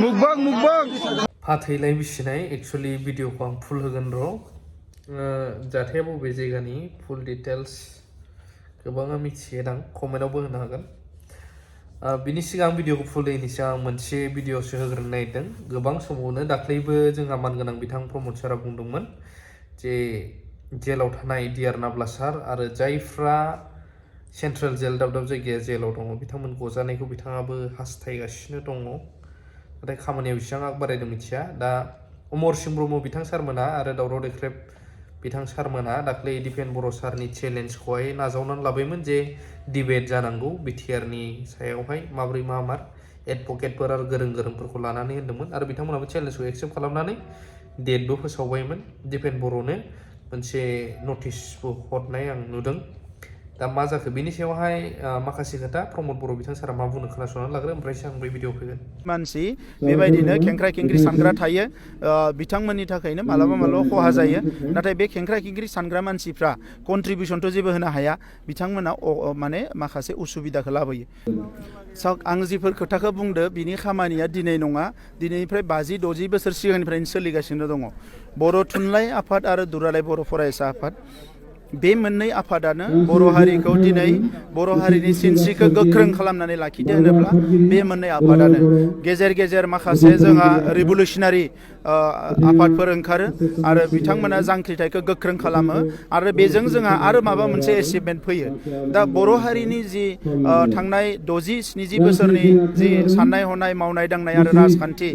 Mukbang. फाथैलाय बिसिनाय actually भिडिअखौ आं फुल होगोन र' जाथाया बबे जायगानि फुल डिटेल्स गोबाङा मिथियोदां कमेन्टआवबो होनो हागोन बिनि सिगां भिडिअखौ फुल होयैनि सिगां आं मोनसे भिडिअसो होग्रोनो नागिरदों गोबां समावनो दाख्लैबो जोंहा मानगोनां बिथां प्रमद सारा बुंदोंमोन जे जेलाव थानाय डिआर नाब्ला सार आरो जायफ्रा सेन्ट्रेल जेल दाब दाब जायगाया जेलाव दङ बिथांमोन गजानायखौ बिथाङाबो हास्थायगासिनो दङ नाथाय खामानियाव बेसेबां आग बारायदों मिथिया दा अमर सिंह ब्रह्म बिथां सारमोना आरो दावराव देख्रेब बिथां सारमोना दाख्लै दिपेन बर' सारनि चेलेन्जखौहाय नाजावनानै लाबायमोन जे डिबेट जानांगौ बिटिआरनि सायावहाय माब्रै मा मार एडभकेटफोर आरो गोरोंफोरखौ लानानै होन्दोंमोन आरो बिथांमोनाबो चेलेन्जखौ एक्सेप्ट खालामनानै डेटबो फोसावबायमोन दिपेन बर'नो मोनसे नटिसबो हरनाय आं नुदों दा मा जाखो बेनि सायावहाय माखासे खोथा प्रमद बर' बिथां सारा मा बुंनो खोनासंनानै लाग्रो ओमफ्रायसो आं बै भिडिअ फैगोन मानसि बेबायदिनो खेंख्रा खेंख्रि सानग्रा थायो बिथांमोननि थाखायनो मालाबा खहा जायो नाथाय बे खेंख्रा खेंख्रि सानग्रा मानसिफ्रा कन्ट्रिबिउसनथ' जेबो होनो हाया बिथांमोना माने माखासे उसुबिदाखौ लाबोयो आं जिफोर खोथाखौ बुंदो बिनि खामानिया दिनै नङा दिनैनिफ्राय 50-60 बोसोर सिगांनिफ्रायनो सोलिगासिनो दङ बर' थुनलाइ आफाद आरो दुलाराय बर' फरायसा आफाद बे मोननै आफादानो बर' हारिखौ दिनै बर' हारिनि सिनस्रिखौ गोख्रों खालामनानै लाखिदो होनोब्ला बे मोननै आफादानो गेजेर गेजेर माखासे जोंहा रिभलिउसनारि आफादफोर ओंखारो आरो बिथांमोना जांख्रिथायखौ गोख्रों खालामो आरो बेजों जोंहा आरो माबा मोनसे एचिभमेन्ट फैयो दा बर' हारिनि जि थांनाय 60-70 बोसोरनि जि साननाय हनाय मावनाय दांनाय आरो राजखान्थि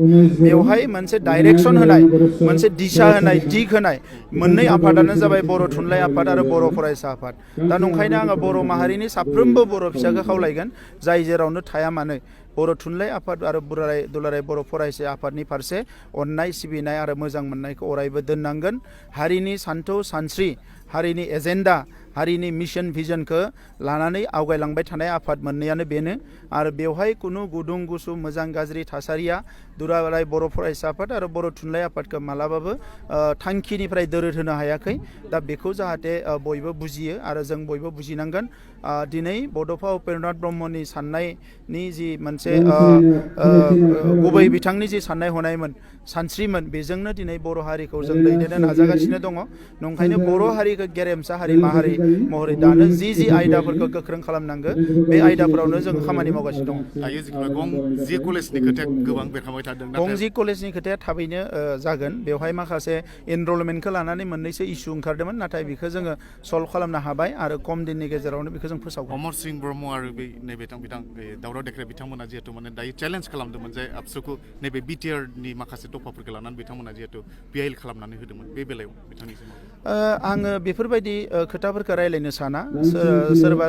बेवहाय मोनसे डाइरेक्सन होनाय मोनसे दिशा होनाय दिग होनाय मोननै आफादानो जाबाय बर' थुनलाइ आफाद आरो बर' फरायसा आफाद दा नंखायनो आङो बर' माहारिनि साफ्रोमबो बर' फिसाखौ खावलायगोन जाय जेरावनो थाया मानो बर' थुनलाइ आफाद आरो दुलाराय बर' फरायसा आफादनि फारसे अननाय सिबिनाय आरो मोजां मोननायखौ अरायबो दोननांगोन हारिनि सान्थौ सानस्रि हारिनि एजेन्डा हारिनि मिशन भिजनखौ लानानै आवगायलांबाय थानाय आफाद मोननैयानो बेनो आरो बेवहाय खुनु गुदुं गुसु मोजां गाज्रि थासारिया दुलाराय बर' फरायसा आफाद आरो बर' थुनलाइ आफादखौ मालाबाबो थांखिनिफ्राय दोरोद होनो हायाखै दा बेखौ जाहाथे बयबो बुजियो आरो जों बयबो बुजिनांगोन दिनै बड'फा उपेन्द्रनाथ ब्रह्मनि साननायनि जि मोनसे गुबै बिथांनि जि साननाय हनायमोन सानस्रिमोन बेजोंनो दिनै बर' हारिखौ जों दैदेननो नाजागासिनो दङ नंखायनो बर' हारिखौ गेरेमसा हारि माहारि महरै दानो जि आयदाफोरखौ गोख्रों खालामनांगौ बे आयदाफोरावनो जों खामानि मावगासिनो दङ दायो जिखुनु गंजि कलेजनि खोथाया गोबां बेरखांबाय थादों गंजि कलेजनि खोथाया थाबैनो जागोन बेवहाय माखासे एनरलमेन्टखौ लानानै मोननैसो इसु ओंखारदोंमोन नाथाय बेखौ जोङो सल्भ खालामनो हाबाय आरो खम दिननि गेजेरावनो बेखौ जों फोसावगोन अमर सिंह ब्रह्म आरो बे नैबे बिथां दावराव देख्रेब बिथांमोना जिहेतु माने दायो चेलेन्ज खालामदोंमोन जे आबसुखौ नैबे बिटिआरनि माखासे दफाफोरखौ लानानै बिथांमोना जिहेतु पिआइएल खालामनानै होदोंमोन बे बेलायाव बिथांनिसिम आङो बेफोरबायदि खोथाफोरखौ रायलायनो साना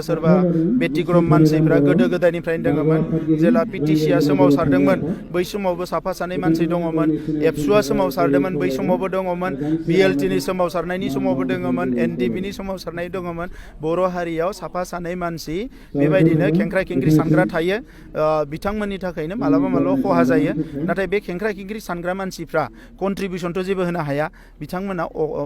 सोरबा बेटिग्रम मानसिफ्रा गोदो गोदायनिफ्रायनो दङमोन जेला पिटिसिआ सोमावसारदोंमोन बै समावबो साफा सानै मानसि दङमोन एबसुआ सोमावसारदोंमोन बै समावबो दङमोन बिएलटिनि सोमावसारनायनि समावबो दङमोन एनडिपिनि सोमावसारनाय दङमोन बर' हारियाव साफा सानै मानसि बेबायदिनो खेंख्रा खेंख्रि सानग्रा थायो बिथांमोननि थाखायनो मालाबा खहा जायो नाथाय बे खेंख्रा खेंख्रि सानग्रा मानसिफ्रा कन्ट्रिबिउसनथ' जेबो होनो हाया बिथांमोना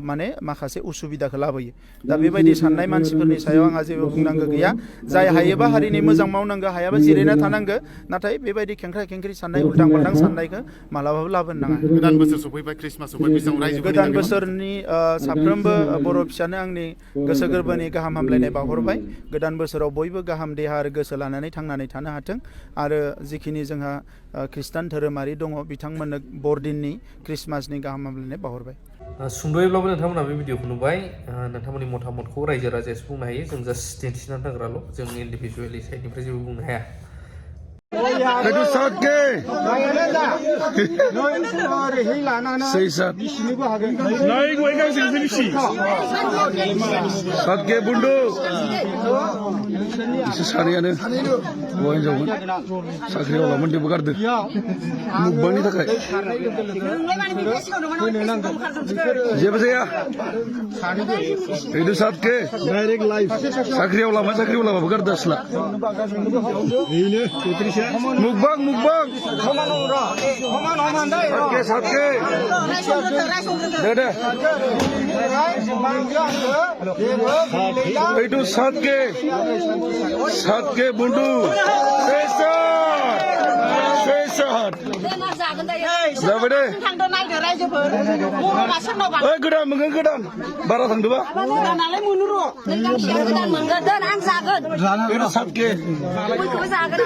माने माखासे उसुबिदाखौ लाबोयो दा बेबायदि साननाय मानसिफोरनि सायाव आंहा जेबो बुंनांगौ गैया जाय हायोबा हारिनि मोजां मावनांगौ हायाबा जिरायना थानांगौ नाथाय बेबायदि खेंख्रा खेंख्रि साननाय उल्टां फाल्टां साननायखौ मालाबाबो लाबोनो नाङा गोदान बोसोर सफैबाय ख्रिस्टमास सफैबाय गोदान बोसोरनि साफ्रोमबो बर' फिसानो आंनि गोसो गोरबोनि गाहाम हामलायनाय बावहरबाय गोदान बोसोराव बयबो गाहाम देहा आरो गोसो लानानै थांनानै थानो हाथों आरो जिखिनि जोंहा खृष्टान धोरोमारि दङ बिथांमोननो बरदिननि ख्रिस्टमासनि गाहाम हामलायनाय बावहरबाय सुंद'यैब्लाबो नोंथांमोना बे भिडिअखौ नुबाय नोंथांमोननि मतामतखौ रायजो राजायासो बुंनो हायो जों जास्ट दिन्थिनानै होग्राल' जों इन्डिभिजुवेलि साइडनिफ्राय जेबो बुंनो हाया Satke bundu, sesariannya, bukan jauh, sakri Allah mandi bekardu, mukbang itu kayak, siapa saya? Itu Satke, direct live, sakri Allah bekardu asla. Mukbang. Satke. Dadah. Itu Satke bundu. Sesar. साहात जागोन दायो जाबाय दे थांदो नायदो रायजोफोर गरमा सोरनावबा गोदान मोनगोन गोदान बारा थांदोबा गोदानालाय मोनो र' नों गांसेया गोदान मोनगोन दोन आं जागोन बेनो सातके बयखौबो जागोन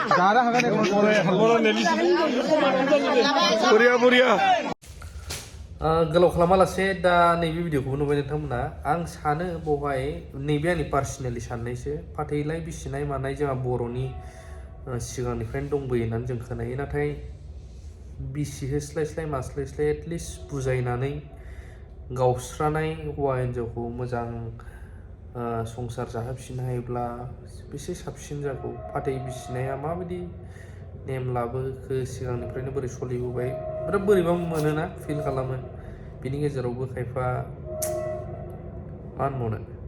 बरिया बरिया गोलाव खालामालासे दा नैबे भिडिअखौबो नुबाय नोंथांमोना आं सानो बेवहाय नैबे आंनि पार्सनेलि साननायसो फाथैलाय बिसिनाय मानाय जोंहा बर'नि सिगांनिफ्रायनो दंबोयो होननानै जों खोनायो नाथाय बिसिहोस्लायस्लाय मास्लायस्लाय एटलिस्ट बुजायनानै गावस्रानाय हौवा हिन्जावखौ मोजां संसार जाहोफिननो हायोब्ला बेसे साबसिन जागौ फाथै बिसिनाया माबायदि नेम लाबोखो सिगांनिफ्रायनो बोरै सोलिबोबाय बिराद बोरैबा मोनोना फिल खालामो बिनि गेजेरावबो खायफा मा होनबावनो